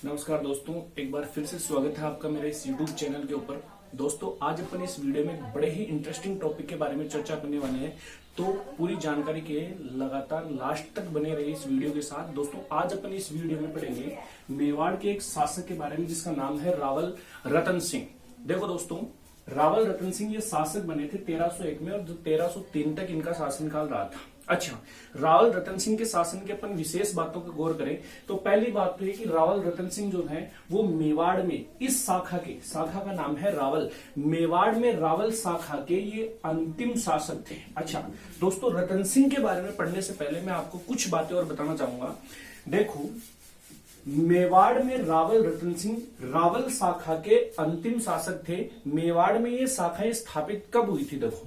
नमस्कार दोस्तों, एक बार फिर से स्वागत है आपका मेरे इस YouTube चैनल के ऊपर। दोस्तों, आज अपन इस वीडियो में एक बड़े ही इंटरेस्टिंग टॉपिक के बारे में चर्चा करने वाले हैं, तो पूरी जानकारी के लगातार लास्ट तक बने रहिए इस वीडियो के साथ। दोस्तों, आज अपन इस वीडियो में पढ़ेंगे मेवाड़ के एक शासक के बारे में जिसका नाम है रावल रतन सिंह। देखो दोस्तों, रावल रतन सिंह ये शासक बने थे 1301 में और 1303 तक इनका शासनकाल रहा था। अच्छा, रावल रतन सिंह के शासन के अपन विशेष बातों पर गौर करें तो पहली बात तो ये कि रावल रतन सिंह जो है वो मेवाड़ में इस शाखा का नाम है रावल। मेवाड़ में रावल शाखा के ये अंतिम शासक थे। अच्छा दोस्तों, रतन सिंह के बारे में पढ़ने से पहले मैं आपको कुछ बातें और बताना चाहूंगा। देखो, मेवाड़ में रावल रतन सिंह रावल शाखा के अंतिम शासक थे। मेवाड़ में ये शाखा स्थापित कब हुई थी? देखो,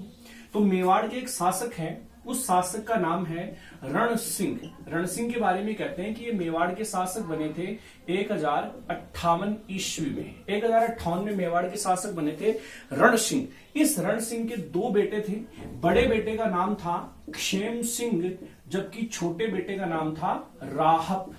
तो मेवाड़ के एक शासक हैं, उस शासक का नाम है रण सिंह। रण सिंह के बारे में कहते हैं कि ये मेवाड़ के शासक बने थे 1058 ईस्वी में। 1058 में मेवाड़ के शासक बने थे रण सिंह। इस रण सिंह के दो बेटे थे। बड़े बेटे का नाम था क्षेम सिंह, जबकि छोटे बेटे का नाम था राहप।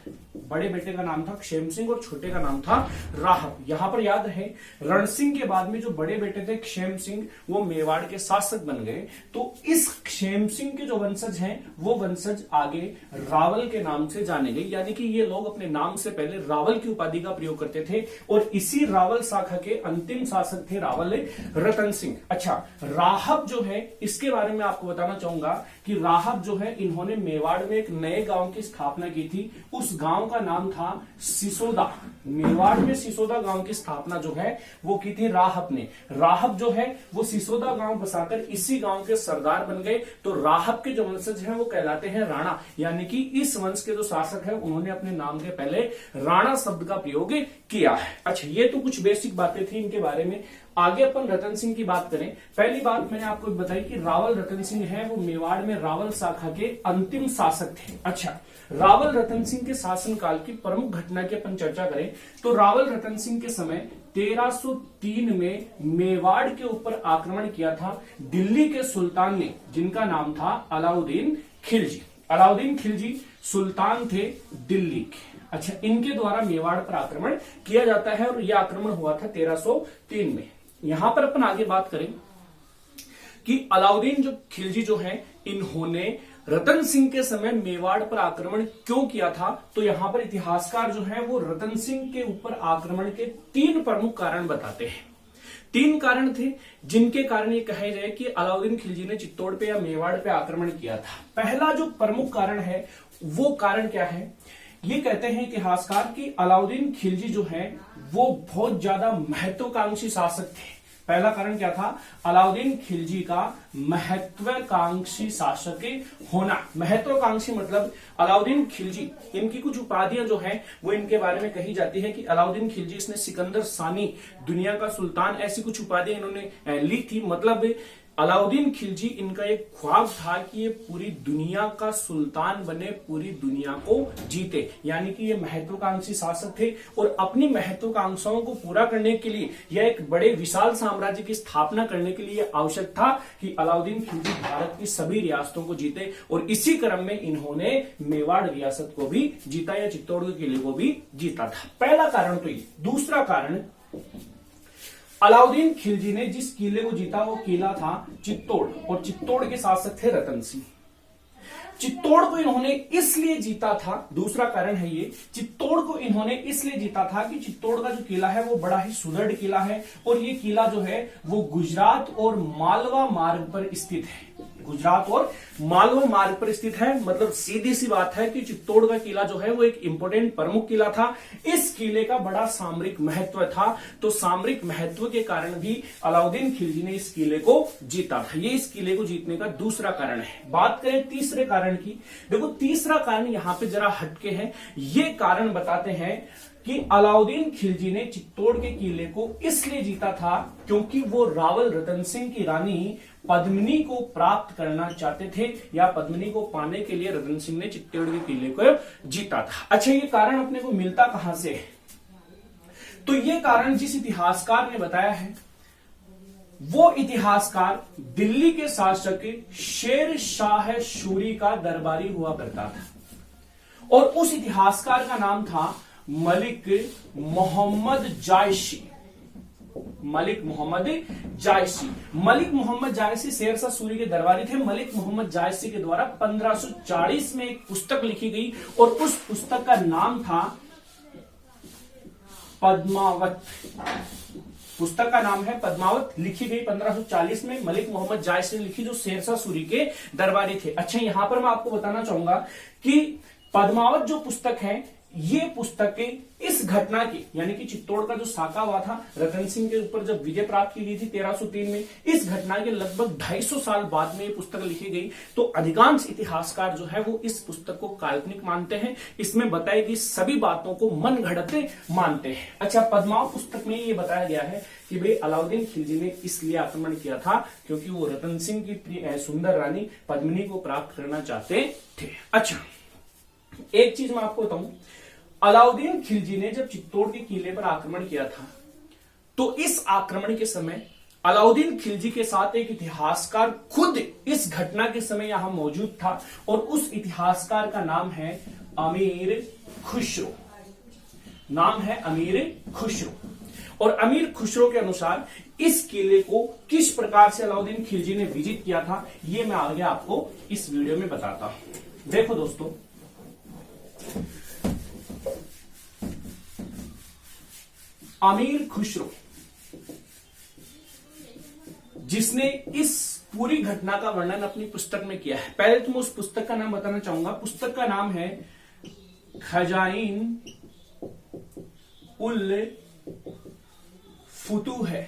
बड़े बेटे का नाम था क्षेम सिंह और छोटे का नाम था राहप। यहां पर याद रहे, रण सिंह के बाद में जो बड़े बेटे थे क्षेम सिंह, वो मेवाड़ के शासक बन गए। तो इस क्षेम सिंह के जो वंशज हैं वो वंशज आगे रावल के नाम से जाने गए, यानी कि ये लोग अपने नाम से पहले रावल की उपाधि का प्रयोग करते थे और इसी रावल शाखा के अंतिम शासक थे रावल रतन सिंह। अच्छा, राहब जो है, इसके बारे में आपको बताना चाहूंगा कि राहब जो है, इन्होंने मेवाड़ में एक नए गांव की स्थापना की थी। उस गांव का नाम था सिसोदा। मेवाड़ में सिसोदा गांव की स्थापना जो है वो की थी राहब ने। राहब जो है वो सिसोदा गांव बसाकर इसी गांव के सरदार बन गए। तो राहब के जो वंशज हैं वो कहलाते हैं राणा, यानी कि इस वंश के जो शासक है उन्होंने अपने नाम के पहले राणा शब्द का प्रयोग किया है। अच्छा, ये तो कुछ बेसिक बातें थी इनके बारे में। आगे अपन रतन सिंह की बात करें। पहली बात मैंने आपको बताई कि रावल रतन सिंह है वो मेवाड़ में रावल शाखा के अंतिम शासक थे। अच्छा, रावल रतन सिंह के शासनकाल की प्रमुख घटना की अपन चर्चा करें तो रावल रतन सिंह के समय 1303 में मेवाड़ के ऊपर आक्रमण किया था दिल्ली के सुल्तान ने, जिनका नाम था अलाउद्दीन खिलजी। अलाउद्दीन खिलजी सुल्तान थे दिल्ली के। अच्छा, इनके द्वारा मेवाड़ पर आक्रमण किया जाता है और यह आक्रमण हुआ था 1303 में। यहां पर अपन आगे बात करें कि अलाउद्दीन जो खिलजी जो है, इन्होंने रतन सिंह के समय मेवाड़ पर आक्रमण क्यों किया था? तो यहां पर इतिहासकार जो है वो रतन सिंह के ऊपर आक्रमण के 3 प्रमुख कारण बताते हैं। 3 कारण थे जिनके कारण ये कहे जाए कि अलाउद्दीन खिलजी ने चित्तौड़ पे या मेवाड़ पे आक्रमण किया था। पहला जो प्रमुख कारण है वो कारण क्या है? ये कहते हैं इतिहासकार कि अलाउद्दीन खिलजी जो है वो बहुत ज्यादा महत्वाकांक्षी शासक थे। पहला कारण क्या था? अलाउद्दीन खिलजी का महत्वाकांक्षी शासक होना। महत्वाकांक्षी मतलब अलाउद्दीन खिलजी, इनकी कुछ उपाधियां जो हैं वो इनके बारे में कही जाती है कि अलाउद्दीन खिलजी, इसने सिकंदर सानी, दुनिया का सुल्तान, ऐसी कुछ उपाधियां इन्होंने ली थी। मतलब अलाउद्दीन खिलजी, इनका एक ख्वाब था कि ये पूरी दुनिया का सुल्तान बने, पूरी दुनिया को जीते, यानी कि ये महत्वाकांक्षी शासक थे और अपनी महत्वाकांक्षाओं को पूरा करने के लिए या एक बड़े विशाल साम्राज्य की स्थापना करने के लिए आवश्यक था कि अलाउद्दीन खिलजी भारत की सभी रियासतों को जीते और इसी क्रम में इन्होंने मेवाड़ रियासत को भी जीता या चित्तौड़ के किले को भी जीता था। पहला कारण तो ये। दूसरा कारण, अलाउद्दीन खिलजी ने जिस किले को जीता वो किला था चित्तौड़ और चित्तौड़ के शासक थे रतन सिंह। चित्तौड़ को इन्होंने इसलिए जीता था, दूसरा कारण है ये, चित्तौड़ को इन्होंने इसलिए जीता था कि चित्तौड़ का जो किला है वो बड़ा ही सुदृढ़ किला है और ये किला जो है वो गुजरात और मालवा मार्ग पर स्थित है। गुजरात और मालवा मार्ग पर स्थित है। मतलब सीधी सी बात है कि चित्तौड़ का किला जो है वो एक इंपोर्टेंट प्रमुख किला था। इस किले का बड़ा सामरिक महत्व था, तो सामरिक महत्व के कारण भी अलाउद्दीन खिलजी ने इस किले को जीता था। ये इस किले को जीतने का दूसरा कारण है। बात करें तीसरे कारण की। देखो, तीसरा कारण यहां पे जरा हटके है। ये कारण बताते हैं कि अलाउद्दीन खिलजी ने चित्तौड़ के किले को इसलिए जीता था क्योंकि वो रावल रतन सिंह की रानी पद्मिनी को प्राप्त करना चाहते थे, या पद्मिनी को पाने के लिए रतन सिंह ने चित्तौड़ के किले को जीता था। अच्छा, ये कारण अपने को मिलता कहां से है? तो ये कारण जिस इतिहासकार ने बताया है वो इतिहासकार दिल्ली के शासक शेर शाह सूरी का दरबारी हुआ करता था और उस इतिहासकार का नाम था मलिक मोहम्मद जायसी। मलिक मोहम्मद जायसी। मलिक मोहम्मद जायसी शेरशाह सूरी के दरबारी थे। मलिक मोहम्मद जायसी के द्वारा 1540 में एक पुस्तक लिखी गई और उस पुस्तक का नाम था पद्मावत। पुस्तक का नाम है पद्मावत, लिखी गई 1540 में, मलिक मोहम्मद जायसी ने लिखी, जो शेरशाह सूरी के दरबारी थे। अच्छा, यहां पर मैं आपको बताना चाहूंगा कि पद्मावत जो पुस्तक है, ये पुस्तकें इस घटना की, यानी कि चित्तौड़ का जो साका हुआ था रतन सिंह के ऊपर जब विजय प्राप्त की गई थी 1303 में, इस घटना के लगभग 250 साल बाद में ये पुस्तक लिखी गई। तो अधिकांश इतिहासकार जो है वो इस पुस्तक को काल्पनिक मानते हैं। इसमें बताई गई सभी बातों को मन घड़ते मानते हैं। अच्छा, पद्मावत पुस्तक में ये बताया गया है कि भाई अलाउद्दीन खिलजी ने इसलिए आक्रमण किया था क्योंकि वो रतन सिंह की सुंदर रानी पद्मिनी को प्राप्त करना चाहते थे। अच्छा, एक चीज मैं आपको बताऊं, अलाउद्दीन खिलजी ने जब चित्तौड़ के किले पर आक्रमण किया था, तो इस आक्रमण के समय अलाउद्दीन खिलजी के साथ एक इतिहासकार खुद इस घटना के समय यहां मौजूद था और उस इतिहासकार का नाम है अमीर खुसरो। नाम है अमीर खुसरो। और अमीर खुसरो के अनुसार इस किले को किस प्रकार से अलाउद्दीन खिलजी ने विजित किया था, यह मैं आगे आपको इस वीडियो में बताता हूं। देखो दोस्तों, अमीर खुसरो जिसने इस पूरी घटना का वर्णन अपनी पुस्तक में किया है, पहले तो मैं उस पुस्तक का नाम बताना चाहूंगा। पुस्तक का नाम है खजाइन उल फुतूह है।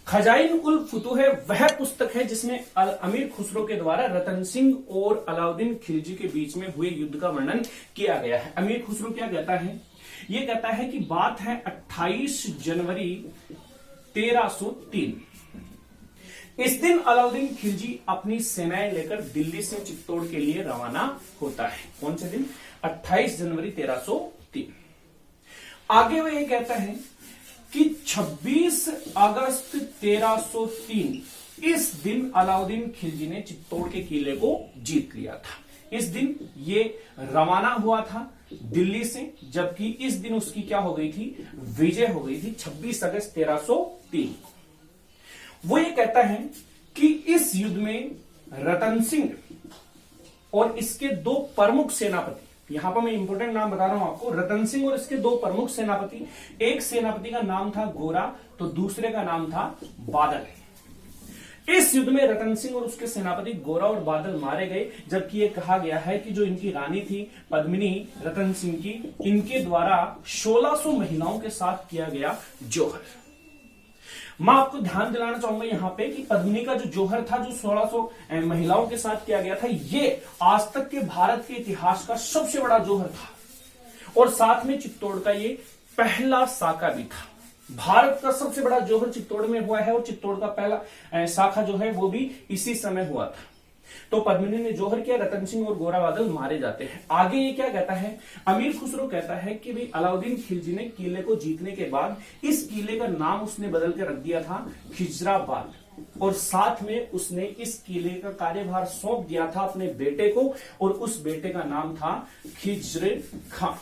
खजाइन उल फुतूह है वह पुस्तक है जिसमें अमीर खुसरो के द्वारा रतन सिंह और अलाउद्दीन खिलजी के बीच में हुए युद्ध का वर्णन किया गया है। अमीर खुसरो क्या कहता है? ये कहता है कि बात है 28 जनवरी 1303। इस दिन अलाउद्दीन खिलजी अपनी सेनाएं लेकर दिल्ली से चित्तौड़ के लिए रवाना होता है। कौन से दिन? 28 जनवरी 1303। आगे वह ये कहता है कि 26 अगस्त 1303 इस दिन अलाउद्दीन खिलजी ने चित्तौड़ के किले को जीत लिया था। इस दिन ये रवाना हुआ था दिल्ली से, जबकि इस दिन उसकी क्या हो गई थी? विजय हो गई थी 26 अगस्त 1303। वो ये कहता है कि इस युद्ध में रतन सिंह और इसके दो प्रमुख सेनापति, यहां पर मैं इंपोर्टेंट नाम बता रहा हूं आपको, रतन सिंह और इसके दो प्रमुख सेनापति, एक सेनापति का नाम था गोरा तो दूसरे का नाम था बादल। इस युद्ध में रतन सिंह और उसके सेनापति गोरा और बादल मारे गए, जबकि यह कहा गया है कि जो इनकी रानी थी पद्मिनी रतन सिंह की, इनके द्वारा 1600 महिलाओं के साथ किया गया जोहर। मैं आपको ध्यान दिलाना चाहूंगा यहां पे कि पद्मिनी का जो जोहर था, जो 1600 महिलाओं के साथ किया गया था, ये आज तक के भारत के इतिहास का सबसे बड़ा जोहर था और साथ में चित्तौड़ का ये पहला साका भी था। भारत का सबसे बड़ा जोहर चित्तौड़ में हुआ है और चित्तौड़ का पहला साखा जो है वो भी इसी समय हुआ था। तो पद्मिनी ने जोहर किया, रतन सिंह और गोरा बादल मारे जाते हैं। आगे ये क्या कहता है? अमीर खुसरो कहता है कि भाई अलाउद्दीन खिलजी ने किले को जीतने के बाद इस किले का नाम उसने बदल के रख दिया था खिजराबाद, और साथ में उसने इस किले का कार्यभार सौंप दिया था अपने बेटे को, और उस बेटे का नाम था खिज्र खां।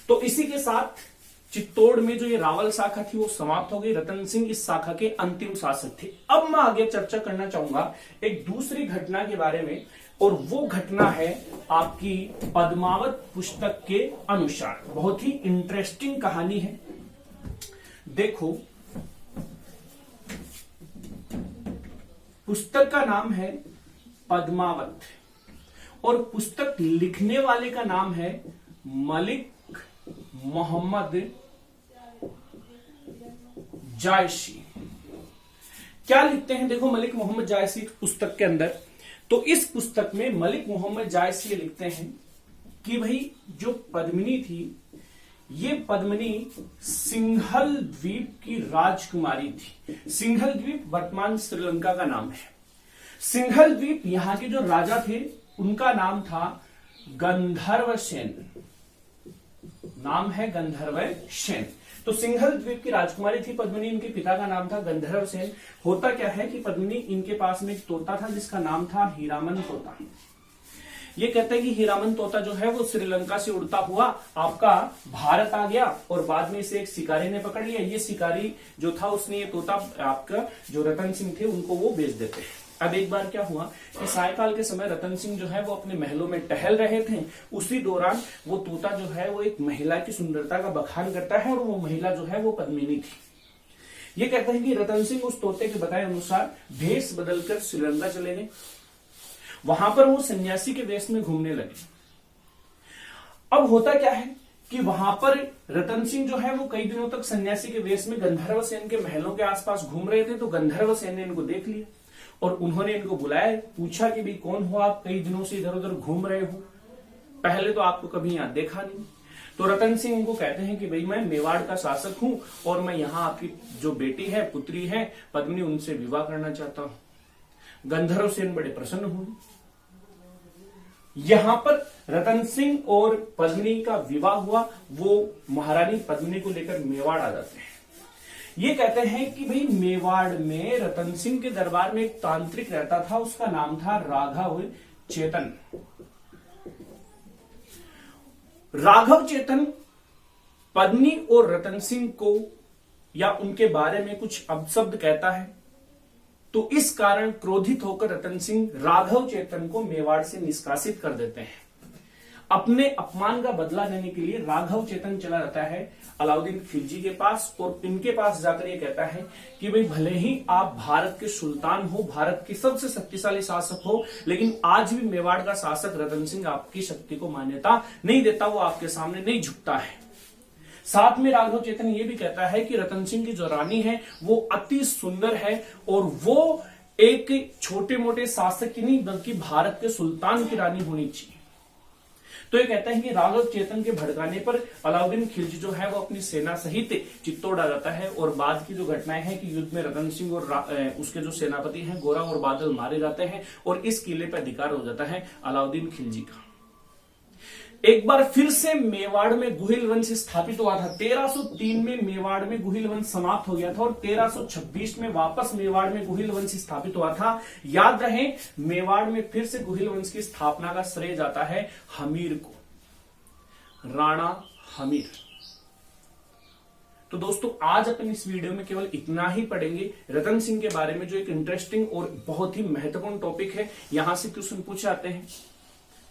तो इसी के साथ चित्तौड़ में जो ये रावल शाखा थी वो समाप्त हो गई। रतन सिंह इस शाखा के अंतिम शासक थे। अब मैं आगे चर्चा करना चाहूंगा एक दूसरी घटना के बारे में, और वो घटना है आपकी पद्मावत पुस्तक के अनुसार। बहुत ही इंटरेस्टिंग कहानी है। देखो, पुस्तक का नाम है पद्मावत और पुस्तक लिखने वाले का नाम है मलिक मोहम्मद जायसी। क्या लिखते हैं? देखो, मलिक मोहम्मद जायसी पुस्तक के अंदर, तो इस पुस्तक में मलिक मोहम्मद जायसी लिखते हैं कि भाई जो पद्मिनी थी, ये पद्मिनी सिंघल द्वीप की राजकुमारी थी। सिंघल द्वीप वर्तमान श्रीलंका का नाम है। सिंघल द्वीप यहां के जो राजा थे उनका नाम था गंधर्व सेन। नाम है गंधर्व सेन। तो सिंघल द्वीप की राजकुमारी थी पद्मिनी, इनके पिता का नाम था गंधर्व सेन। होता क्या है कि पद्मिनी, इनके पास में एक तोता था जिसका नाम था हीरामन तोता। ये कहते हैं कि हीरामन तोता जो है वो श्रीलंका से उड़ता हुआ आपका भारत आ गया और बाद में इसे एक शिकारी ने पकड़ लिया। ये शिकारी जो था उसने ये तोता आपका जो रतन सिंह थे उनको वो बेच देते हैं। अब एक बार क्या हुआ कि सायकाल के समय रतन सिंह जो है वो अपने महलों में टहल रहे थे। उसी दौरान वो तोता जो है वो एक महिला की सुंदरता का बखान करता है और वो महिला जो है वो पद्मिनी थी। ये कहते हैं कि रतन सिंह उस तोते के बताए अनुसार भेष बदलकर श्रीलंका चले गए। वहां पर वो सन्यासी के वेश में घूमने लगे। अब होता क्या है कि वहां पर रतन सिंह जो है वो कई दिनों तक सन्यासी के वेश में गंधर्व सेन के महलों के आसपास घूम रहे थे। तो गंधर्व सेन ने इनको देख लिया और उन्होंने इनको बुलाया, पूछा कि भाई कौन हो आप, कई दिनों से इधर उधर घूम रहे हो, पहले तो आपको कभी यहां देखा नहीं। तो रतन सिंह उनको कहते हैं कि भाई मैं मेवाड़ का शासक हूं और मैं यहां आपकी जो बेटी है, पुत्री है पद्मिनी, उनसे विवाह करना चाहता हूं। गंधर्व सेन बड़े प्रसन्न हुए। यहां पर रतन सिंह और पद्मिनी का विवाह हुआ। वो महारानी पद्मिनी को लेकर मेवाड़ आ जाते हैं। ये कहते हैं कि भाई मेवाड़ में रतन सिंह के दरबार में एक तांत्रिक रहता था, उसका नाम था राघव चेतन। राघव चेतन पद्मिनी और रतन सिंह को या उनके बारे में कुछ अपशब्द कहता है। तो इस कारण क्रोधित होकर रतन सिंह राघव चेतन को मेवाड़ से निष्कासित कर देते हैं। अपने अपमान का बदला लेने के लिए राघव चेतन चला जाता है अलाउद्दीन खिलजी के पास और इनके पास जाकर ये कहता है कि भाई भले ही आप भारत के सुल्तान हो, भारत के सबसे शक्तिशाली शासक हो, लेकिन आज भी मेवाड़ का शासक रतन सिंह आपकी शक्ति को मान्यता नहीं देता, वो आपके सामने नहीं झुकता है। साथ में राघव चेतन ये भी कहता है कि रतन सिंह की जो रानी है वो अति सुंदर है और वो एक छोटे मोटे शासक की नहीं बल्कि भारत के सुल्तान की रानी होनी चाहिए। तो ये कहते हैं कि राघव चेतन के भड़काने पर अलाउद्दीन खिलजी जो है वो अपनी सेना सहित चित्तौड़ आ जाता है और बाद की जो घटनाएं हैं कि युद्ध में रतन सिंह और उसके जो सेनापति हैं गोरा और बादल मारे जाते हैं और इस किले पर अधिकार हो जाता है अलाउद्दीन खिलजी का। एक बार फिर से मेवाड़ में गुहिल वंश स्थापित हुआ था। 1303 में मेवाड़ में गुहिल वंश समाप्त हो गया था और 1326 में वापस मेवाड़ में गुहिल वंश स्थापित हुआ था। याद रहे मेवाड़ में फिर से गुहिल वंश की स्थापना का श्रेय जाता है हमीर को, राणा हमीर। तो दोस्तों आज अपन इस वीडियो में केवल इतना ही पढ़ेंगे रतन सिंह के बारे में, जो एक इंटरेस्टिंग और बहुत ही महत्वपूर्ण टॉपिक है। यहां से क्वेश्चन पूछे जाते हैं।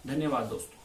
धन्यवाद दोस्तों।